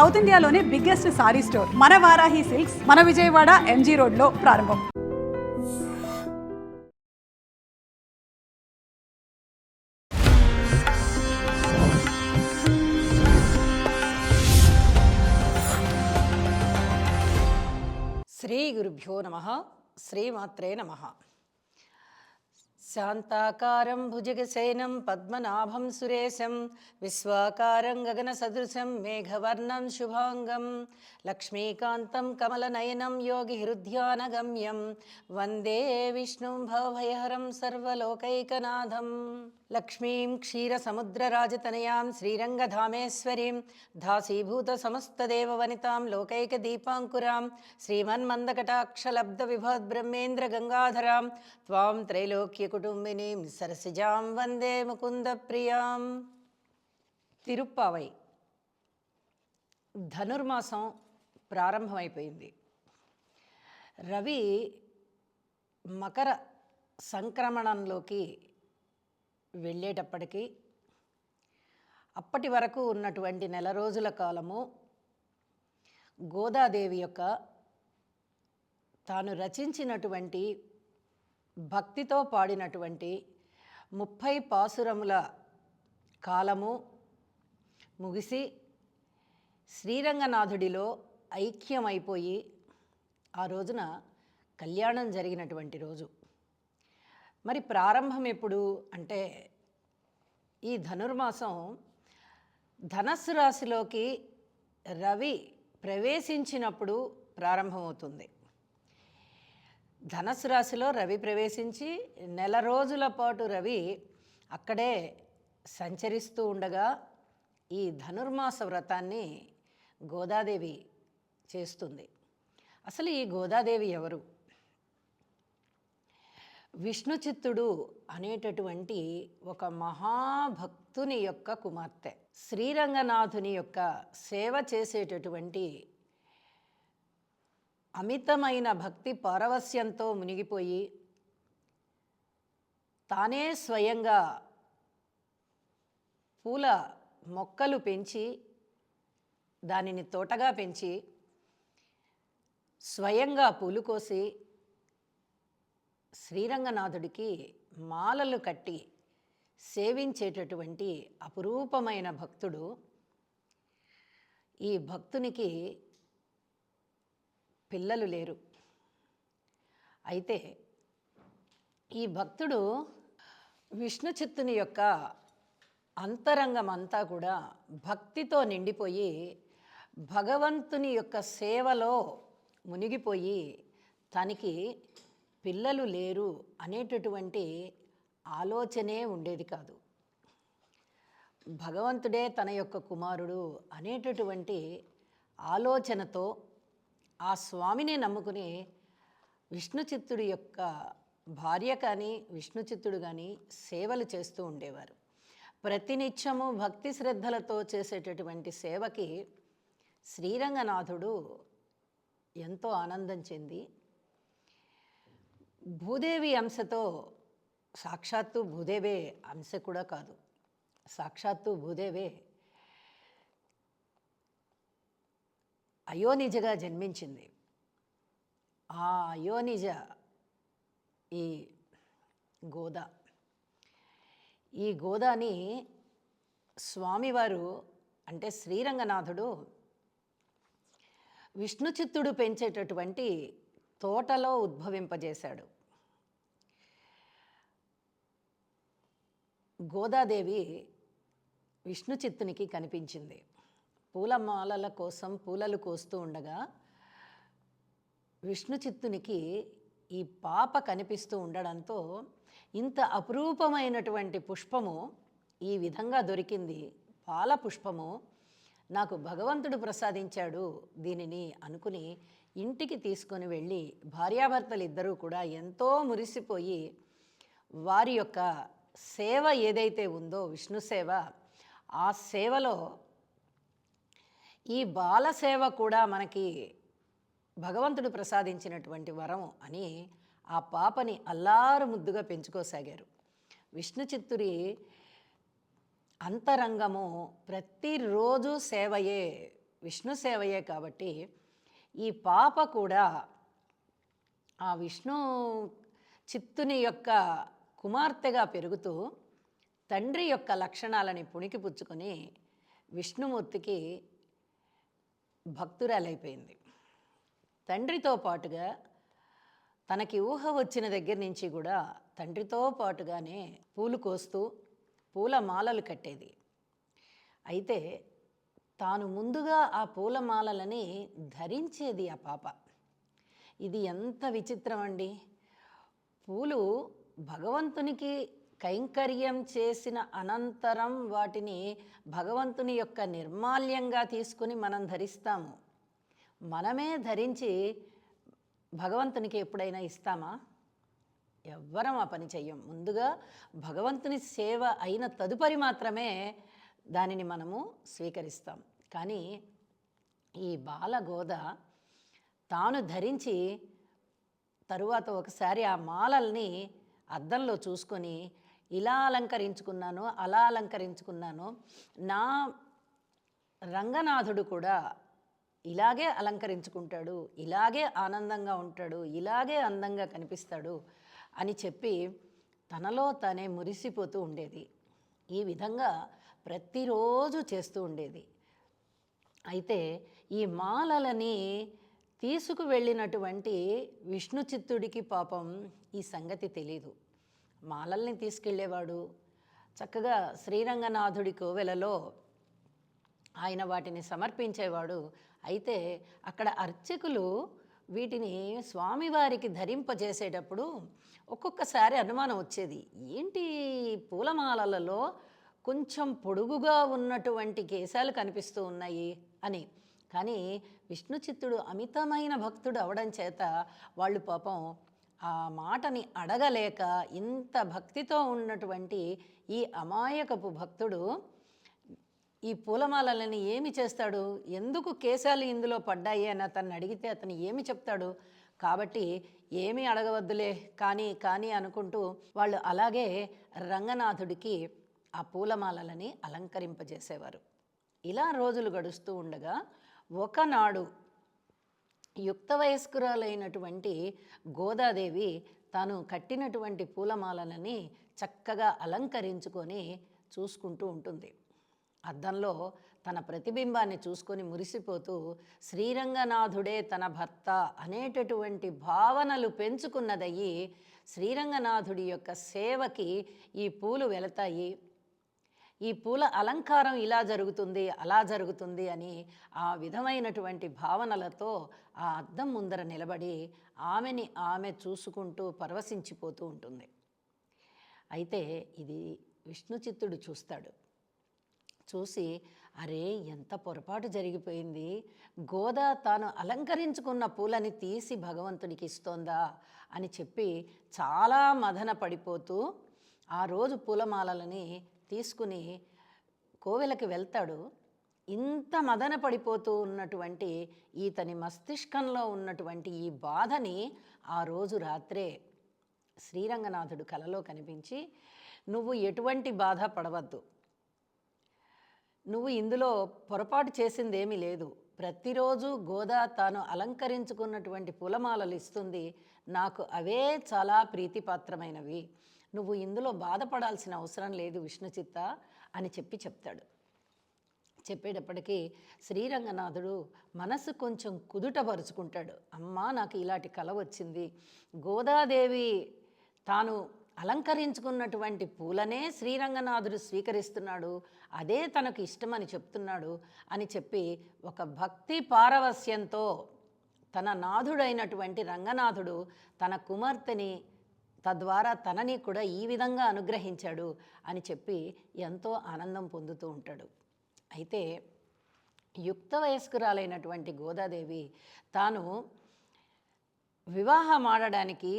South ఇండియాలోనే biggest sorry store మన Varahi silks మన విజయవాడ ఎంజీ రోడ్లో ప్రారంభం. శ్రీ గురుభ్యో నమః. శ్రీమాత్రే నమః. శాంతాకారం భుజగశయనం పద్మనాభం సురేశం విశ్వాకారం గగనసదృశం మేఘవర్ణం శుభాంగం లక్ష్మీకాంతం కమలనయనం యోగిహృద్యానగమ్యం వందే విష్ణుం భవభయహరం సర్వలోకైకనాథం. లక్ష్మీం క్షీరసముద్రరాజతనయాం శ్రీరంగధామేశ్వరీం దాసీభూత సమస్తదేవవనితాం లోకైకదీపాంకురాం శ్రీమన్మందకటాక్షలబ్ధవిభవద్బ్రహ్మేంద్రగంగాధరాం త్వాం త్రైలోక్యకుటుంబినీం సరసిజాం వందే ముకుందప్రియాం. తిరుప్పావై. ధనుర్మాసం ప్రారంభమైపోయింది. రవి మకర సంక్రమణంలోకి వెళ్ళేటప్పటికీ అప్పటి వరకు ఉన్నటువంటి నెల రోజుల కాలము గోదాదేవి యొక్క తాను రచించినటువంటి భక్తితో పాడినటువంటి 30 పాసురముల కాలము ముగిసి శ్రీరంగనాథుడిలో ఐక్యమైపోయి ఆ రోజున కళ్యాణం జరిగినటువంటి రోజు. మరి ప్రారంభం ఎప్పుడు అంటే ఈ ధనుర్మాసం ధనస్సు రాశిలోకి రవి ప్రవేశించినప్పుడు ప్రారంభమవుతుంది. ధనస్సు రాశిలో రవి ప్రవేశించి నెల రోజుల పాటు రవి అక్కడే సంచరిస్తూ ఉండగా ఈ ధనుర్మాస వ్రతాన్ని గోదాదేవి చేస్తుంది. అసలు ఈ గోదాదేవి ఎవరు? విష్ణుచిత్తుడు అనేటటువంటి ఒక మహాభక్తుని యొక్క కుమార్తె. శ్రీరంగనాథుని యొక్క సేవ చేసేటటువంటి అమితమైన భక్తి పారవస్యంతో మునిగిపోయి తానే స్వయంగా పూల మొక్కలు పెంచి దానిని తోటగా పెంచి స్వయంగా పూలు కోసి శ్రీరంగనాథుడికి మాలలు కట్టి సేవించేటటువంటి అపురూపమైన భక్తుడు. ఈ భక్తునికి పిల్లలు లేరు. అయితే ఈ భక్తుడు విష్ణుచిత్తుని యొక్క అంతరంగం అంతా కూడా భక్తితో నిండిపోయి భగవంతుని యొక్క సేవలో మునిగిపోయి తనకి పిల్లలు లేరు అనేటటువంటి ఆలోచనే ఉండేది కాదు. భగవంతుడే తన యొక్క కుమారుడు అనేటటువంటి ఆలోచనతో ఆ స్వామిని నమ్ముకుని విష్ణుచిత్తుడి యొక్క భార్య కానీ విష్ణుచిత్తుడు కానీ సేవలు చేస్తూ ఉండేవారు. ప్రతినిత్యము భక్తి శ్రద్ధలతో చేసేటటువంటి సేవకి శ్రీరంగనాథుడు ఎంతో ఆనందం చెంది భూదేవి అంశతో, సాక్షాత్తు భూదేవే అంశ కూడా కాదు, సాక్షాత్తు భూదేవే అయోనిజగా జన్మించింది. ఆ అయోనిజ ఈ గోద. ఈ గోదాని స్వామివారు అంటే శ్రీరంగనాథుడు విష్ణుచిత్తుడు పెంచేటటువంటి తోటలో ఉద్భవింపజేశాడు. గోదాదేవి విష్ణుచిత్తునికి కనిపించింది. పూలమాలల కోసం పూలలు కోస్తూ ఉండగా విష్ణుచిత్తునికి ఈ పాప కనిపిస్తూ ఉండడంతో ఇంత అపురూపమైనటువంటి పుష్పము ఈ విధంగా దొరికింది, పాల పుష్పము నాకు భగవంతుడు ప్రసాదించాడు దీనిని అనుకుని ఇంటికి తీసుకొని వెళ్ళి భార్యాభర్తలు ఇద్దరూ కూడా ఎంతో మురిసిపోయి వారి యొక్క సేవ ఏదైతే ఉందో విష్ణు సేవ, ఆ సేవలో ఈ బాలసేవ కూడా మనకి భగవంతుడు ప్రసాదించినటువంటి వరం అని ఆ పాపని అల్లారు ముద్దుగా పెంచుకోసాగారు. విష్ణుచిత్తుడి అంతరంగము ప్రతిరోజు సేవయే. విష్ణు సేవయే కాబట్టి ఈ పాప కూడా ఆ విష్ణు చిత్తుని యొక్క కుమార్తెగా పెరుగుతూ తండ్రి యొక్క లక్షణాలని పుణికిపుచ్చుకొని విష్ణుమూర్తికి భక్తురాలైపోయింది. తండ్రితో పాటుగా తనకి ఊహ వచ్చిన దగ్గర నుంచి కూడా తండ్రితో పాటుగానే పూలు కోస్తూ పూల మాలలు కట్టేది. అయితే తాను ముందుగా ఆ పూలమాలలని ధరించేది ఆ పాప. ఇది ఎంత విచిత్రం అండి. పూలు భగవంతునికి కైంకర్యం చేసిన అనంతరం వాటిని భగవంతుని యొక్క నిర్మాల్యంగా తీసుకుని మనం ధరిస్తాము. మనమే ధరించి భగవంతునికి ఎప్పుడైనా ఇస్తామా? ఎవ్వరం ఆ పని చెయ్యం. ముందుగా భగవంతుని సేవ అయిన తదుపరి మాత్రమే దానిని మనము స్వీకరిస్తాం. కానీ ఈ బాలగోద తాను ధరించి తరువాత ఒకసారి ఆ మాలల్ని అద్దంలో చూసుకొని ఇలా అలంకరించుకున్నాను, అలా అలంకరించుకున్నాను, నా రంగనాథుడు కూడా ఇలాగే అలంకరించుకుంటాడు, ఇలాగే ఆనందంగా ఉంటాడు, ఇలాగే అందంగా కనిపిస్తాడు అని చెప్పి తనలో తనే మురిసిపోతూ ఉండేది. ఈ విధంగా ప్రతిరోజు చేస్తూ ఉండేది. అయితే ఈ మాలలని తీసుకువెళ్ళినటువంటి విష్ణు చిత్తుడికి పాపం ఈ సంగతి తెలీదు. మాలల్ని తీసుకెళ్ళేవాడు, చక్కగా శ్రీరంగనాథుడి కోవెలలో ఆయన వాటిని సమర్పించేవాడు. అయితే అక్కడ అర్చకులు వీటిని స్వామివారికి ధరింపజేసేటప్పుడు ఒక్కొక్కసారి అనుమానం వచ్చేది. ఏంటి పూలమాలలలో కొంచెం పొడుగుగా ఉన్నటువంటి కేశాలు కనిపిస్తూ ఉన్నాయి అని. కానీ విష్ణు చిత్తుడు అమితమైన భక్తుడు అవడం చేత వాళ్ళు పాపం ఆ మాటని అడగలేక ఇంత భక్తితో ఉన్నటువంటి ఈ అమాయకపు భక్తుడు ఈ పూలమాలలని ఏమి చేస్తాడు? ఎందుకు కేశాలు ఇందులో పడ్డాయి అని అతన్ని అడిగితే అతను ఏమి చెప్తాడు? కాబట్టి ఏమీ అడగవద్దులే కానీ కానీ అనుకుంటూ వాళ్ళు అలాగే రంగనాథుడికి ఆ పూలమాలలని అలంకరింపజేసేవారు. ఇలా రోజులు గడుస్తూ ఉండగా ఒకనాడు యుక్త వయస్కురాలైనటువంటి గోదాదేవి తాను కట్టినటువంటి పూలమాలలని చక్కగా అలంకరించుకొని చూసుకుంటూ ఉంటుంది. అద్దంలో తన ప్రతిబింబాన్ని చూసుకొని మురిసిపోతూ శ్రీరంగనాథుడే తన భర్త అనేటటువంటి భావనలు పెంచుకున్నదయ్యి శ్రీరంగనాథుడి యొక్క సేవకి ఈ పూలు వెళతాయి, ఈ పూల అలంకారం ఇలా జరుగుతుంది అలా జరుగుతుంది అని ఆ విధమైనటువంటి భావనలతో ఆ అద్దం ముందర నిలబడి ఆమెని ఆమె చూసుకుంటూ పరవశించిపోతూ ఉంటుంది. అయితే ఇది విష్ణు చిత్తుడు చూస్తాడు. చూసి అరే ఎంత పొరపాటు జరిగిపోయింది, గోదా తాను అలంకరించుకున్న పూలని తీసి భగవంతుడికి ఇస్తోందా అని చెప్పి చాలా మదన పడిపోతూ ఆ రోజు పూలమాలలని తీసుకుని కోవెలకి వెళ్తాడు. ఇంత మదన పడిపోతూ ఉన్నటువంటి ఈతని మస్తిష్కంలో ఉన్నటువంటి ఈ బాధని ఆ రోజు రాత్రే శ్రీరంగనాథుడు కలలో కనిపించి, నువ్వు ఎటువంటి బాధ పడవద్దు, నువ్వు ఇందులో పొరపాటు చేసిందేమీ లేదు, ప్రతిరోజు గోదా తాను అలంకరించుకున్నటువంటి పూలమాలలు ఇస్తుంది, నాకు అవే చాలా ప్రీతిపాత్రమైనవి, నువ్వు ఇందులో బాధపడాల్సిన అవసరం లేదు విష్ణుచిత్త అని చెప్తాడు. చెప్పేటప్పటికీ శ్రీరంగనాథుడు మనసు కొంచెం కుదుటపరుచుకుంటాడు. అమ్మా నాకు ఇలాంటి కల వచ్చింది, గోదాదేవి తాను అలంకరించుకున్నటువంటి పూలనే శ్రీరంగనాథుడు స్వీకరిస్తున్నాడు, అదే తనకు ఇష్టమని చెప్తున్నాడు అని చెప్పి ఒక భక్తి పారవస్యంతో తన నాథుడైనటువంటి రంగనాథుడు తన కుమార్తెని తద్వారా తనని కూడా ఈ విధంగా అనుగ్రహించాడు అని చెప్పి ఎంతో ఆనందం పొందుతూ ఉంటాడు. అయితే యుక్త వయస్కురాలైనటువంటి గోదాదేవి తాను వివాహం ఆడడానికి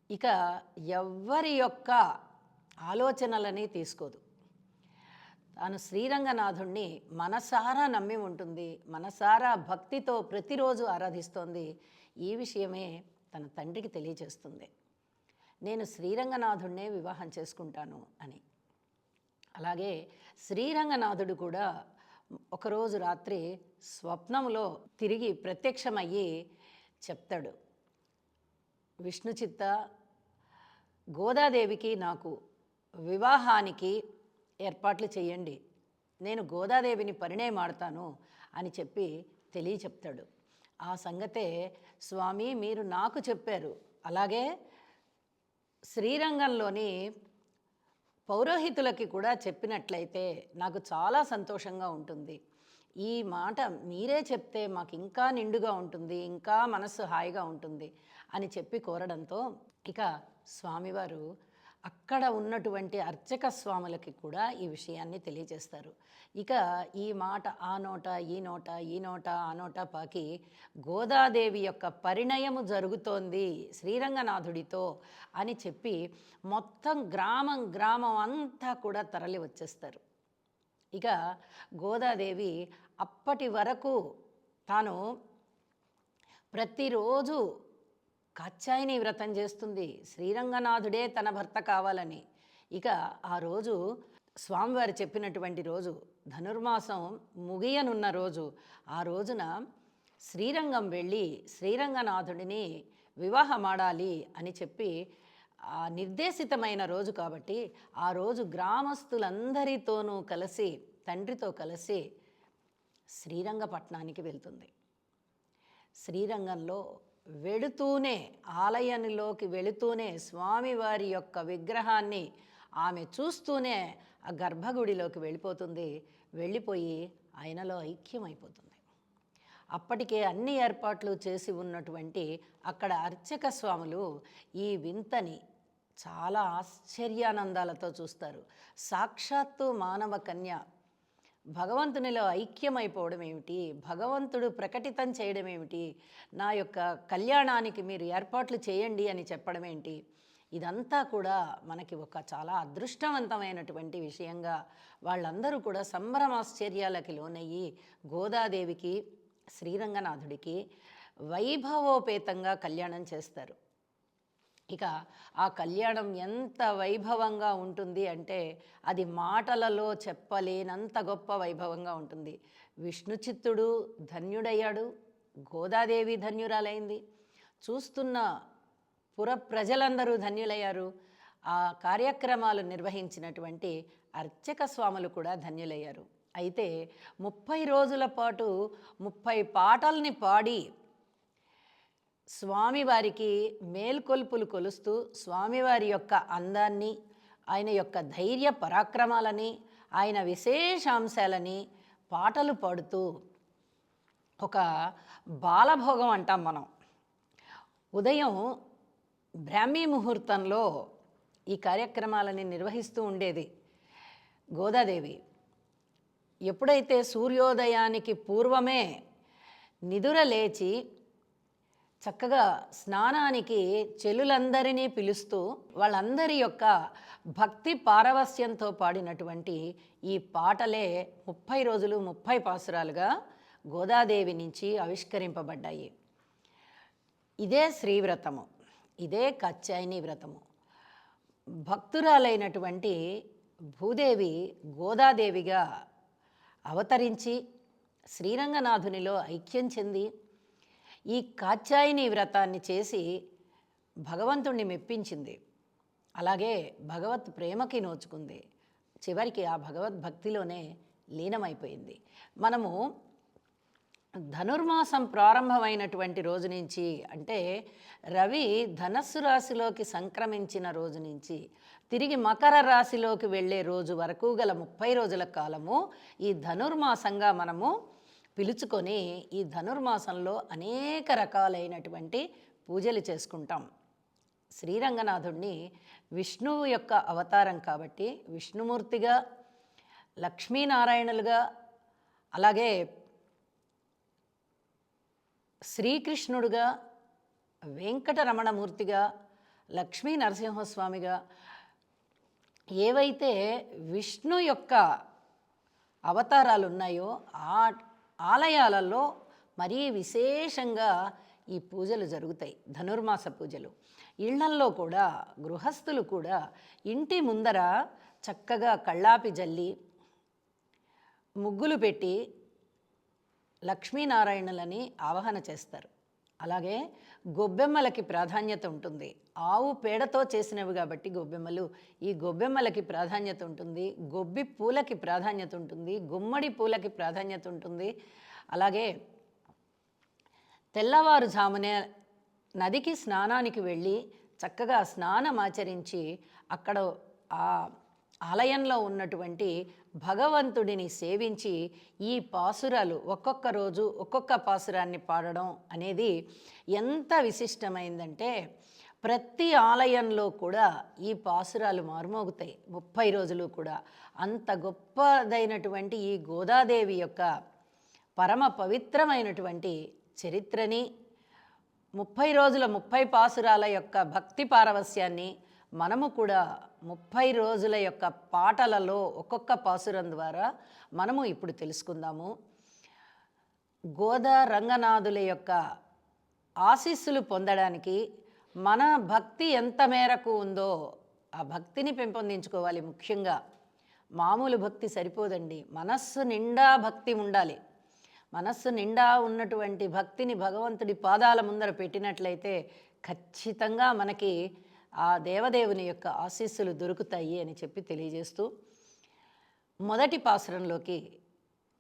ఇక ఎవ్వరి యొక్క ఆలోచనలని తీసుకోదు. తాను శ్రీరంగనాథుణ్ణి మనసారా నమ్మి ఉంటుంది, మనసారా భక్తితో ప్రతిరోజు ఆరాధిస్తోంది. ఈ విషయమే తన తండ్రికి తెలియజేస్తుంది, నేను శ్రీరంగనాథుణ్ణే వివాహం చేసుకుంటాను అని. అలాగే శ్రీరంగనాథుడు కూడా ఒకరోజు రాత్రి స్వప్నంలో తిరిగి ప్రత్యక్షమయ్యి చెప్తాడు, విష్ణు చిత్త, గోదాదేవికి నాకు వివాహానికి ఏర్పాట్లు చేయండి, నేను గోదాదేవిని పరిణయమాడతాను అని చెప్పి తెలియచెప్తాడు. ఆ సంగతే స్వామి మీరు నాకు చెప్పారు, అలాగే శ్రీరంగంలోని పౌరోహితులకి కూడా చెప్పినట్లయితే నాకు చాలా సంతోషంగా ఉంటుంది. ఈ మాట మీరే చెప్తే మాకు ఇంకా నిండుగా ఉంటుంది, ఇంకా మనస్సు హాయిగా ఉంటుంది అని చెప్పి కోరడంతో ఇక స్వామివారు అక్కడ ఉన్నటువంటి అర్చక స్వాములకి కూడా ఈ విషయాన్ని తెలియజేస్తారు. ఇక ఈ మాట ఆ నోట ఈ నోట ఈ నోట ఆ నోట పాకి గోదాదేవి యొక్క పరిణయము జరుగుతోంది శ్రీరంగనాథుడితో అని చెప్పి మొత్తం గ్రామం గ్రామం అంతా కూడా తరలి వచ్చేస్తారు. ఇక గోదాదేవి అప్పటి వరకు తాను ప్రతిరోజు కాత్యాయని వ్రతం చేస్తుంది, శ్రీరంగనాథుడే తన భర్త కావాలని. ఇక ఆ రోజు స్వామివారు చెప్పినటువంటి రోజు ధనుర్మాసం ముగియనున్న రోజు, ఆ రోజున శ్రీరంగం వెళ్ళి శ్రీరంగనాథుడిని వివాహమాడాలి అని చెప్పి ఆ నిర్దేశితమైన రోజు కాబట్టి ఆ రోజు గ్రామస్తులందరితోనూ కలిసి తండ్రితో కలిసి శ్రీరంగపట్నానికి వెళ్తుంది. శ్రీరంగంలో వెళుతూనే ఆలయంలోకి వెళుతూనే స్వామివారి యొక్క విగ్రహాన్ని ఆమె చూస్తూనే ఆ గర్భగుడిలోకి వెళ్ళిపోతుంది. వెళ్ళిపోయి ఆయనలో ఐక్యమైపోతుంది. అప్పటికే అన్ని ఏర్పాట్లు చేసి ఉన్నటువంటి అక్కడ అర్చక స్వాములు ఈ వింతని చాలా ఆశ్చర్యానందాలతో చూస్తారు. సాక్షాత్తు మానవ కన్య భగవంతునిలో ఐక్యమైపోవడం ఏమిటి, భగవంతుడు ప్రకటితం చేయడం ఏమిటి, నా యొక్క కళ్యాణానికి మీరు ఏర్పాట్లు చేయండి అని చెప్పడం ఏంటి, ఇదంతా కూడా మనకి ఒక చాలా అదృష్టవంతమైనటువంటి విషయంగా వాళ్ళందరూ కూడా సంభ్రమాశ్చర్యాలకి లోనయ్యి గోదాదేవికి శ్రీరంగనాథుడికి వైభవోపేతంగా కళ్యాణం చేస్తారు. ఇక ఆ కళ్యాణం ఎంత వైభవంగా ఉంటుంది అంటే అది మాటలలో చెప్పలేనంత గొప్ప వైభవంగా ఉంటుంది. విష్ణు చిత్తుడు ధన్యుడయ్యాడు, గోదాదేవి ధన్యురాలైంది, చూస్తున్న పుర ప్రజలందరూ ధన్యులయ్యారు, ఆ కార్యక్రమాలు నిర్వహించినటువంటి అర్చక స్వాములు కూడా ధన్యులయ్యారు. అయితే 30 రోజుల పాటు 30 పాటల్ని పాడి స్వామివారికి మేల్కొల్పులు కొలుస్తూ స్వామివారి యొక్క అందాన్ని, ఆయన యొక్క ధైర్య పరాక్రమాలని, ఆయన విశేషాంశాలని పాటలు పాడుతూ ఒక బాలభోగం అంటాం మనం. ఉదయం బ్రాహ్మీ ముహూర్తంలో ఈ కార్యక్రమాలని నిర్వహిస్తూ ఉండేది గోదాదేవి. ఎప్పుడైతే సూర్యోదయానికి పూర్వమే నిదుర లేచి చక్కగా స్నానానికి చెల్లులందరినీ పిలుస్తూ వాళ్ళందరి యొక్క భక్తి పారవస్యంతో పాడినటువంటి ఈ పాటలే 30 రోజులు 30 పాసురాలుగా గోదాదేవి నుంచి ఆవిష్కరింపబడ్డాయి. ఇదే శ్రీవ్రతము, ఇదే కాత్యాయని వ్రతము. భక్తురాలైనటువంటి భూదేవి గోదాదేవిగా అవతరించి శ్రీరంగనాథునిలో ఐక్యం చెంది ఈ కాత్యాయని వ్రతాన్ని చేసి భగవంతుణ్ణి మెప్పించింది. అలాగే భగవత్ ప్రేమకి నోచుకుంది. చివరికి ఆ భగవద్భక్తిలోనే లీనమైపోయింది. మనము ధనుర్మాసం ప్రారంభమైనటువంటి రోజు నుంచి, అంటే రవి ధనస్సు రాశిలోకి సంక్రమించిన రోజు నుంచి తిరిగి మకర రాశిలోకి వెళ్ళే రోజు వరకు గల 30 రోజుల కాలము ఈ ధనుర్మాసంగా మనము పిలుచుకొని ఈ ధనుర్మాసంలో అనేక రకాలైనటువంటి పూజలు చేసుకుంటాం. శ్రీరంగనాథుడిని విష్ణువు యొక్క అవతారం కాబట్టి విష్ణుమూర్తిగా, లక్ష్మీనారాయణులుగా, అలాగే శ్రీకృష్ణుడుగా, వెంకటరమణమూర్తిగా, లక్ష్మీ నరసింహస్వామిగా ఏవైతే విష్ణు యొక్క అవతారాలు ఉన్నాయో ఆ ఆలయాలలో మరీ విశేషంగా ఈ పూజలు జరుగుతాయి, ధనుర్మాస పూజలు. ఇళ్లల్లో కూడా గృహస్థులు కూడా ఇంటి ముందర చక్కగా కళ్ళాపి జల్లి ముగ్గులు పెట్టి లక్ష్మీనారాయణులని ఆవాహన చేస్తారు. అలాగే గొబ్బెమ్మలకి ప్రాధాన్యత ఉంటుంది. ఆవు పేడతో చేసినవి కాబట్టి గొబ్బెమ్మలు, ఈ గొబ్బెమ్మలకి ప్రాధాన్యత ఉంటుంది. గొబ్బి పూలకి ప్రాధాన్యత ఉంటుంది. గుమ్మడి పూలకి ప్రాధాన్యత ఉంటుంది. అలాగే తెల్లవారుజామునే నదికి స్నానానికి వెళ్ళి చక్కగా స్నానం ఆచరించి అక్కడ ఆ ఆలయంలో ఉన్నటువంటి భగవంతుడిని సేవించి ఈ పాసురాలు ఒక్కొక్క రోజు ఒక్కొక్క పాసురాన్ని పాడడం అనేది ఎంత విశిష్టమైందంటే ప్రతి ఆలయంలో కూడా ఈ పాసురాలు మార్మోగుతాయి 30 రోజులు కూడా. అంత గొప్పదైనటువంటి ఈ గోదాదేవి యొక్క పరమ పవిత్రమైనటువంటి చరిత్రని 30 రోజుల 30 పాసురాల యొక్క భక్తి పారవస్యాన్ని మనము కూడా 30 రోజుల యొక్క పాటలలో ఒక్కొక్క పాసురం ద్వారా మనము ఇప్పుడు తెలుసుకుందాము. గోదా రంగనాథుల యొక్క ఆశీస్సులు పొందడానికి మన భక్తి ఎంత మేరకు ఉందో ఆ భక్తిని పెంపొందించుకోవాలి. ముఖ్యంగా మామూలు భక్తి సరిపోదండి, మనస్సు నిండా భక్తి ఉండాలి. మనస్సు నిండా ఉన్నటువంటి భక్తిని భగవంతుడి పాదాల ముందర పెట్టినట్లయితే ఖచ్చితంగా మనకి ఆ దేవదేవుని యొక్క ఆశీస్సులు దొరుకుతాయి అని చెప్పి తెలియజేస్తూ మొదటి పాసురంలోకి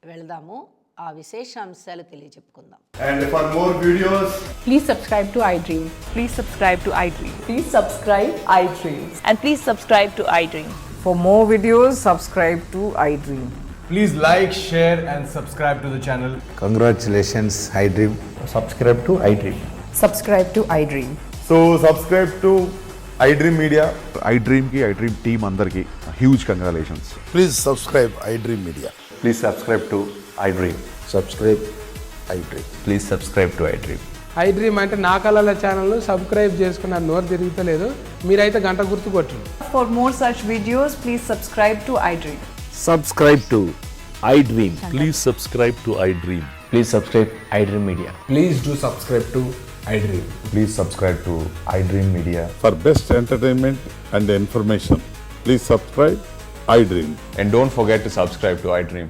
వెళదాము. ఆ విశేషాంశాలు తెలియజెప్పుకుందాం. And for more videos, Please subscribe to iDream. Please subscribe to iDream. Please subscribe iDream. And please subscribe to iDream. For more videos, subscribe to iDream. please like, share and subscribe to the channel. Congratulations, iDream. Subscribe to iDream. Subscribe to iDream. So subscribe to iDream Media. iDream ki iDream team అందరికి huge congratulations. Please subscribe iDream Media. Please subscribe to iDream. Subscribe iDream. Please subscribe to iDream. iDream అంటే నా కళల ఛానల్ను subscribe చేసుకున్న నోరు తిరుగుతలేదు, మీరైతే గంట గుర్తు కొట్టండి. For more such videos, please subscribe to iDream. Subscribe to iDream. Please subscribe to iDream. Please subscribe iDream Media. Please do subscribe to iDream. Please subscribe to iDream Media. For best entertainment and information, please subscribe iDream. And don't forget to subscribe to iDream.